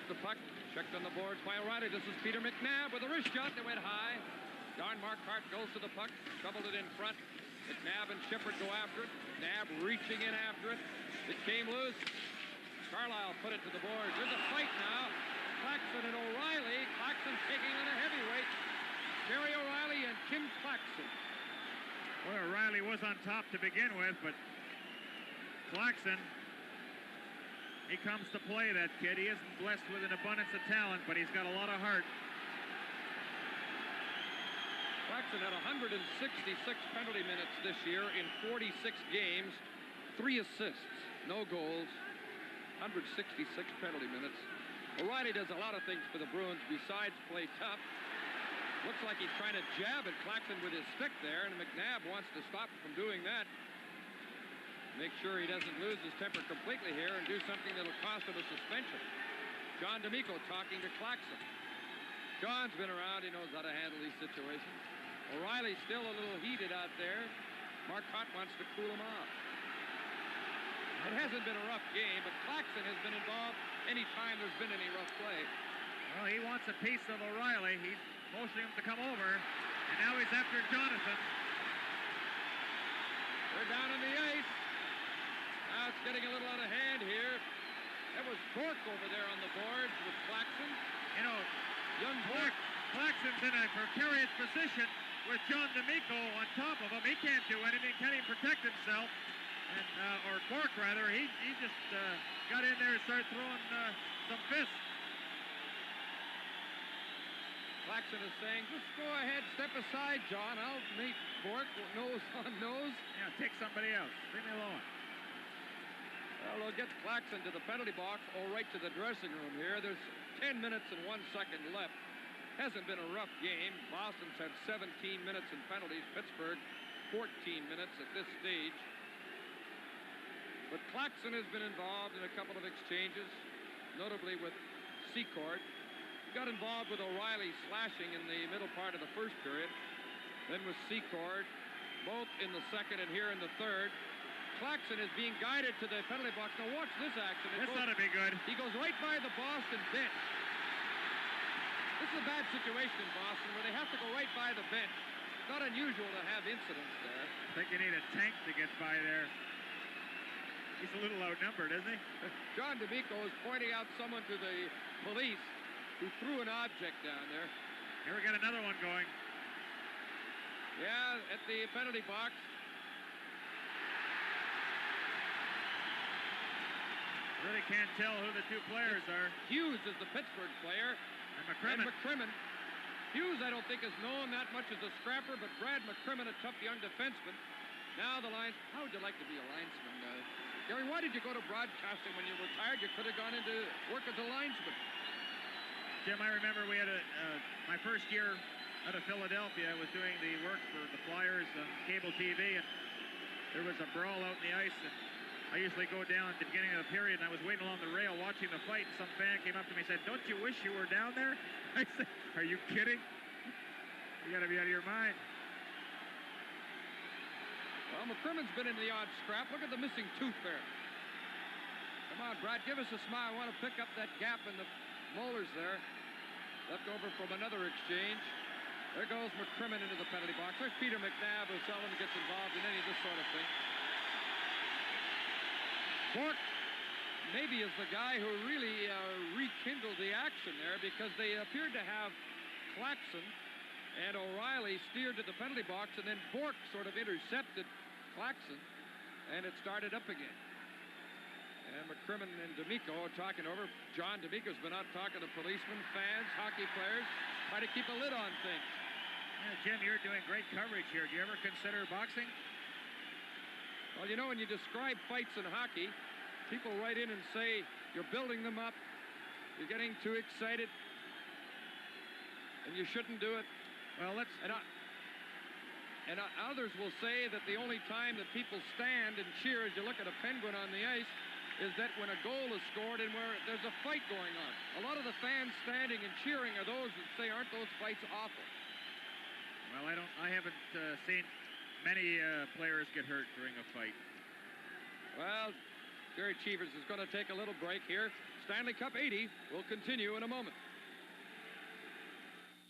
with the puck. Checked on the boards by O'Reilly. This is Peter McNabb with a wrist shot that went high. John Marquardt goes to the puck, shoveled it in front. McNabb and Shepard go after it. McNabb reaching in after it. It came loose. Carlisle put it to the boards. There's a fight now. Claxon and O'Reilly. Claxon taking on a heavyweight. Jerry O'Reilly and Kim Claxon. Well, O'Reilly was on top to begin with, but Claxon, he comes to play, that kid. He isn't blessed with an abundance of talent, but he's got a lot of heart. Claxon had 166 penalty minutes this year in 46 games, 3 assists, no goals, 166 penalty minutes. O'Reilly does a lot of things for the Bruins besides play tough. Looks like he's trying to jab at Claxon with his stick there, and McNabb wants to stop him from doing that. Make sure he doesn't lose his temper completely here and do something that'll cost him a suspension. John D'Amico talking to Claxon. John's been around. He knows how to handle these situations. O'Reilly's still a little heated out there. Marquardt wants to cool him off. It hasn't been a rough game, but Claxon has been involved anytime there's been any rough play. Well, he wants a piece of O'Reilly. He's motioning him to come over, and now he's after Jonathan. They're down on the ice. Now it's getting a little out of hand here. That was Bork over there on the boards with Claxon. You know, young Bork. Claxon's in a precarious position with John D'Amico on top of him. He can't do anything, can't even protect himself. And, or Bork, rather. He just got in there and started throwing some fists. Claxon is saying, just go ahead, step aside, John. I'll meet Bork nose on nose. Yeah, take somebody else. Leave me alone. Well, they'll get Claxon to the penalty box or right to the dressing room here. There's 10 minutes and 1 second left. Hasn't been a rough game. Boston's had 17 minutes in penalties. Pittsburgh, 14 minutes at this stage. But Claxon has been involved in a couple of exchanges, notably with Secord. He got involved with O'Reilly slashing in the middle part of the first period. Then with Secord, both in the second and here in the third. Claxon is being guided to the penalty box. Now watch this action. This ought to be good. He goes right by the Boston bench. This is a bad situation in Boston where they have to go right by the bench. It's not unusual to have incidents there. I think you need a tank to get by there. He's a little outnumbered, isn't he? John D'Amico is pointing out someone to the police who threw an object down there. Here we got another one going. Yeah, at the penalty box. Really can't tell who the two players are. Hughes is the Pittsburgh player. And McCrimmon. McCrimmon. Hughes, I don't think, is known that much as a scrapper, but Brad McCrimmon, a tough young defenseman. Now the lines. How would you like to be a linesman? Gary, why did you go to broadcasting when you retired? You could have gone into work as a linesman. Jim, I remember we had my first year out of Philadelphia. I was doing the work for the Flyers on cable TV, and there was a brawl out in the ice, and I usually go down at the beginning of the period, and I was waiting along the rail watching the fight, and some fan came up to me and said, "Don't you wish you were down there?" I said, "Are you kidding? You got to be out of your mind." Well, McCrimmon's been in the odd scrap. Look at the missing tooth there. Come on, Brad, give us a smile. I want to pick up that gap in the molars there. Left over from another exchange. There goes McCrimmon into the penalty box. There's Peter McNabb, who seldom gets involved in any of this sort of thing. Bork maybe is the guy who really rekindled the action there, because they appeared to have Claxon and O'Reilly steered to the penalty box, and then Bork sort of intercepted Claxon, and it started up again. And McCrimmon and D'Amico are talking over. John D'Amico's been out talking to policemen, fans, hockey players, trying to keep a lid on things. Yeah, Jim, you're doing great coverage here. Do you ever consider boxing? Well, you know, when you describe fights in hockey, people write in and say you're building them up, you're getting too excited, and you shouldn't do it. Well, let's... And others will say that the only time that people stand and cheer as you look at a Penguin on the ice is that when a goal is scored and where there's a fight going on. A lot of the fans standing and cheering are those that say, aren't those fights awful? Well, I haven't seen many players get hurt during a fight. Well, Gary Cheevers is going to take a little break here. Stanley Cup 80 will continue in a moment.